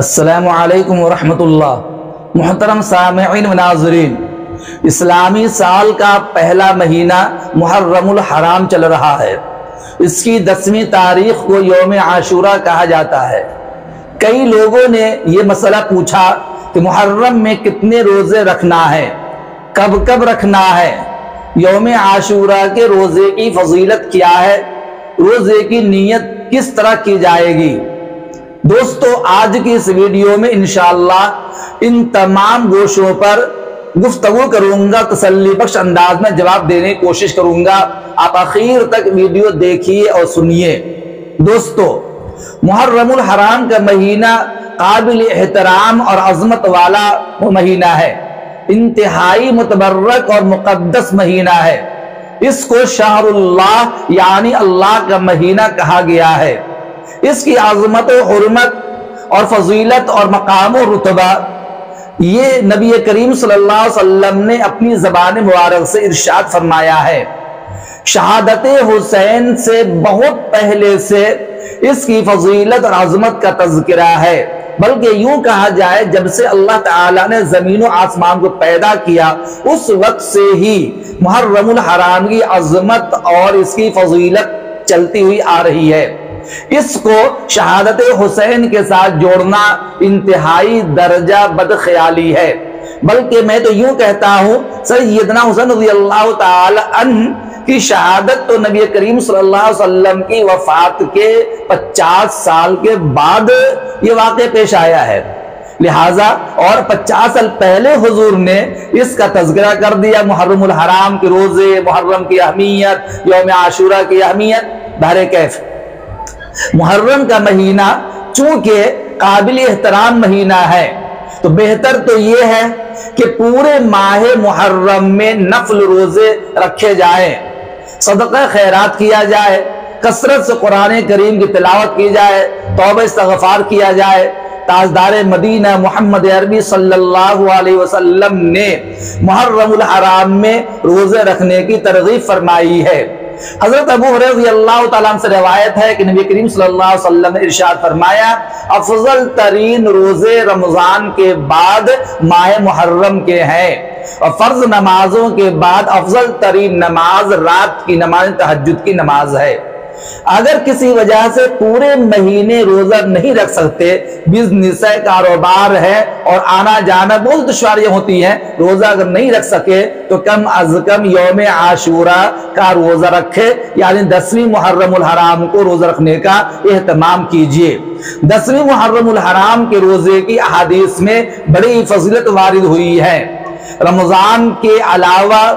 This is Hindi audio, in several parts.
अस्सलामु अलैकुम वरहमतुल्लाह। मुहतरम सामिईन व नाज़रीन, इस्लामी साल का पहला महीना मुहर्रमुल हराम चल रहा है। इसकी 10वीं तारीख को यौम आशूरा कहा जाता है। कई लोगों ने ये मसला पूछा कि मुहर्रम में कितने रोज़े रखना है, कब कब रखना है, यौम आशूरा के रोज़े की फजीलत क्या है, रोज़े की नीयत किस तरह की जाएगी। दोस्तों, आज की इस वीडियो में इंशाअल्लाह इन तमाम गोशों पर गुफ्तगू करूंगा, तसल्ली बख्श अंदाज में जवाब देने की कोशिश करूंगा। आप आखिर तक वीडियो देखिए और सुनिए। दोस्तों, मुहर्रमुल हराम का महीना काबिल एहतराम और अजमत वाला महीना है, इंतहाई मुतबर्रक और मुकद्दस महीना है। इसको शाहरुल्लाह यानी अल्लाह का महीना कहा गया है। इसकी आज़मत और हुर्मत और फजीलत और मकाम और रुतबा ये नबी करीम सल्लल्लाहु अलैहि वसल्लम ने अपनी ज़बान मुबारक से इरशाद फरमाया है। शहादत हुसैन से बहुत पहले से इसकी फजीलत और आज़मत का तज़किरा है। बल्कि यूं कहा जाए, जब से अल्लाह ताला ने ज़मीन और आसमान को पैदा किया उस वक्त से ही मुहर्रमुल हराम की अज़मत और इसकी फजीलत चलती हुई आ रही है। इसको शहादत हुसैन के साथ जोड़ना इंतहाई दर्जा बदख्याली है। बल्कि मैं तो यूं कहता हूं, सैयदना हुसैन रज़ियल्लाहु ताला अन्हु की शहादत तो नबी करीम सल्लल्लाहु अलैहि वसल्लम की वफात के 50 साल के बाद ये वाक़या पेश आया है। लिहाजा और 50 साल पहले हुजूर ने इसका तज़किरा कर दिया। मुहर्रमुल हराम के रोजे, मुहर्रम की अहमियत, यौम आशूरा की अहमियत। बहरे कैफ मुहर्रम का महीना चूंकि काबिल एहतराम महीना है, तो बेहतर तो यह है कि पूरे माह मुहर्रम में नफल रोजे रखे जाए, सदका खैरात किया जाए, कसरत से कुरान करीम की तिलावत की जाए, तौबा इस्तग़फ़ार किया जाए। ताजदार मदीना मोहम्मद अरबी सल्लल्लाहु अलैहि वसल्लम ने मुहर्रमुल हराम में रोजे रखने की तरगीब फरमाई है। हजरत अबू हुरैरा रज़ियल्लाहु ताला अन्हु से रिवायत है कि नबी करीम सल्लल्लाहु अलैहि वसल्लम ने इरशाद फरमाया, अफजल तरीन रोजे रमजान के बाद माह मुहर्रम के हैं और फर्ज नमाजों के बाद अफजल तरीन नमाज रात की नमाज तहज्जुद की नमाज है। अगर किसी वजह से पूरे महीने रोजा नहीं रख सकते, बिजनेस है, कारोबार है और आना जाना बहुत दुश्वारियां होती हैं, रोजा अगर नहीं रख सके तो कम अज कम यौम आशूरा का रोजा रखे, यानी 10वीं मुहर्रमुल हराम को रोजा रखने का एहतमाम कीजिए। 10वीं मुहर्रमुल हराम के रोजे की अहादीस में बड़ी फजीलत वारिद हुई है। रमजान के अलावा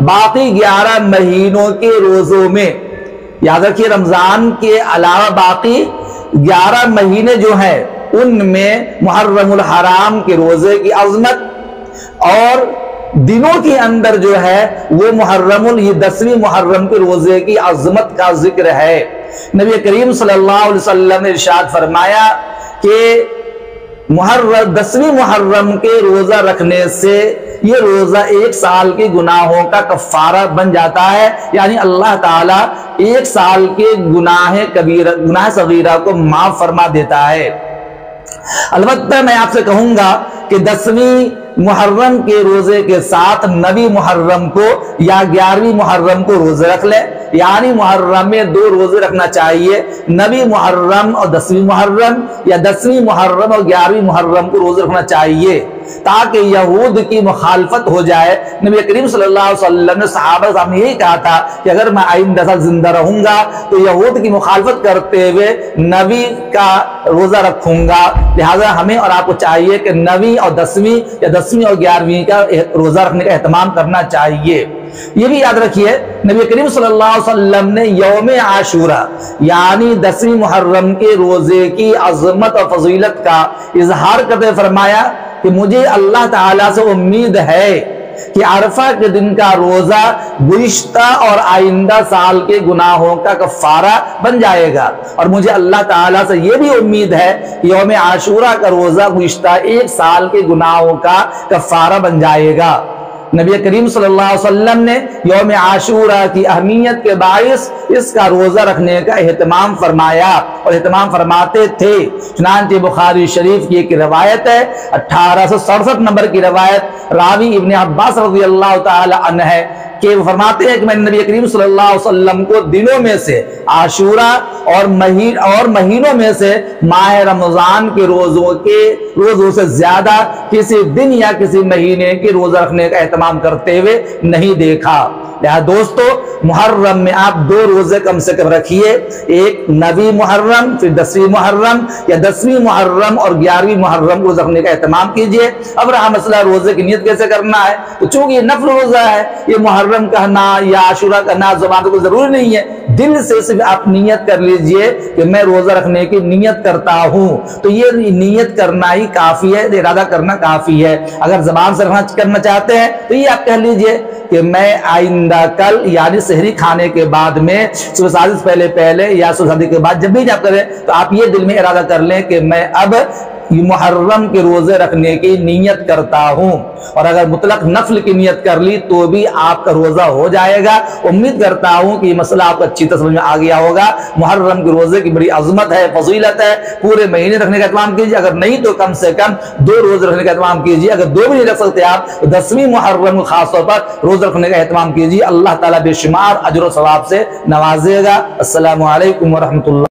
बाकी 11 महीनों के रोजों में, याद रखिए, रमजान के अलावा बाकी 11 महीने जो है उनमें मुहर्रमुल हराम के रोजे की अजमत और दिनों के अंदर जो है वो ये 10वीं मुहर्रम के रोजे की अजमत का जिक्र है। नबी करीम सल्लल्लाहु अलैहि वसल्लम ने इरशाद फरमाया कि 10वीं मुहर्रम के रोजा रखने से ये रोजा 1 साल के गुनाहों का कफ्फारा बन जाता है, यानी अल्लाह ताला 1 साल के गुनाह सगीरा को माफ फरमा देता है। अलबत्ता मैं आपसे कहूंगा कि 10वीं मुहर्रम के रोजे के साथ नवी मुहर्रम को या 11वीं मुहर्रम को रोजे रख ले, यानी मुहर्रम में 2 रोजे रखना चाहिए, नवी मुहर्रम और 10वीं मुहर्रम, या 10वीं मुहर्रम और 11वीं मुहर्रम को रोजे रखना चाहिए, ताकि यहूद की मुखालफत हो जाए। नबी करीम सल्लल्लाहु अलैहि वसल्लम ने सहाबा सामने यही कहा था कि अगर मैं आइंदा साल जिंदा रहूंगा तो यहूद की मुखालफत करते हुए नबी का रोजा रखूंगा। लिहाजा हमें और आपको चाहिए कि नवी और 10वीं या 10वीं और 11वीं का रोजा रखने का एहतमाम करना चाहिए। ये भी याद रखिए, नबी करीम सल्लल्लाहु अलैहि वसल्लम ने यौम आशूरा यानी 10वीं मुहर्रम के रोजे की अजमत और फजीलत का इजहार करते फरमाया कि मुझे अल्लाह ताला से उम्मीद है कि अरफा के दिन का रोजा गुज़िश्ता और आइंदा साल के गुनाहों का कफ्फारा बन जाएगा, और मुझे अल्लाह ताला से यह भी उम्मीद है कि यौम आशूरा का रोजा गुज़िश्ता 1 साल के गुनाहों का कफ्फारा बन जाएगा। नबी करीम सल्लल्लाहु अलैहि वसल्लम ने यौम आशूरा की अहमियत के बाइस इसका रोजा रखने का एहतमाम फरमाया और एहतमाम फरमाते थे। चुनांचे बुखारी शरीफ की एक रवायत है, 1867 नंबर की रवायत, रावी इब्ने अब्बास रज़ियल्लाहु ताला अन्हु है कि वो फरमाते हैं कि मैंने नबी करीम सल्लल्लाहु अलैहि वसल्लम को दिनों में से आशूरा और महीनों में से माह रमजान के रोजों से ज्यादा किसी दिन या किसी महीने के रोजा रखने का एहतमाम करते हुए नहीं देखा। या दोस्तों, मुहर्रम में आप 2 रोजे कम से कम रखिए, एक 9वीं मुहर्रम फिर 10वीं मुहर्रम या 10वीं मुहर्रम और 11वीं मुहर्रम को रखने का एहतमाम कीजिए। अब रहा मसला रोजे की नियत कैसे करना है, तो चूंकि ये नफल रोजा है, ये मुहर्रम कहना या आशूरा कहना जुबान को जरूरी नहीं है, दिल से सिर्फ आप नियत कर लीजिए कि मैं रोजा रखने की नियत करता हूं, तो ये नियत करना ही काफी है, इरादा करना काफी है। अगर जबान से करना चाहते हैं तो ये आप कह लीजिए कि मैं आइंदा कल यानी सहरी खाने के बाद में सुबह शादी से पहले या सुबह शादी के बाद जब भी आप करें तो आप ये दिल में इरादा कर लें कि मैं अब मुहर्रम के रोजे रखने की नियत करता हूं। और अगर मुतलक नफल की नियत कर ली तो भी आपका रोजा हो जाएगा। उम्मीद करता हूं कि मसला आपको अच्छी तरह समझ में आ गया होगा। मुहर्रम के रोजे की बड़ी अजमत है, फजीलत है, पूरे महीने रखने का एहतमाम कीजिए, अगर नहीं तो कम से कम 2 रोजे रखने का एहतमाम कीजिए। अगर 2 भी नहीं रख सकते आप तो 10वीं मुहर्रम को खासतौर पर रोजा रखने का एहतमाम कीजिए। अल्लाह ताला बेशुमार अजर और सवाब से नवाजेगा। अस्सलामु अलैकुम व रहमतुल्लाह।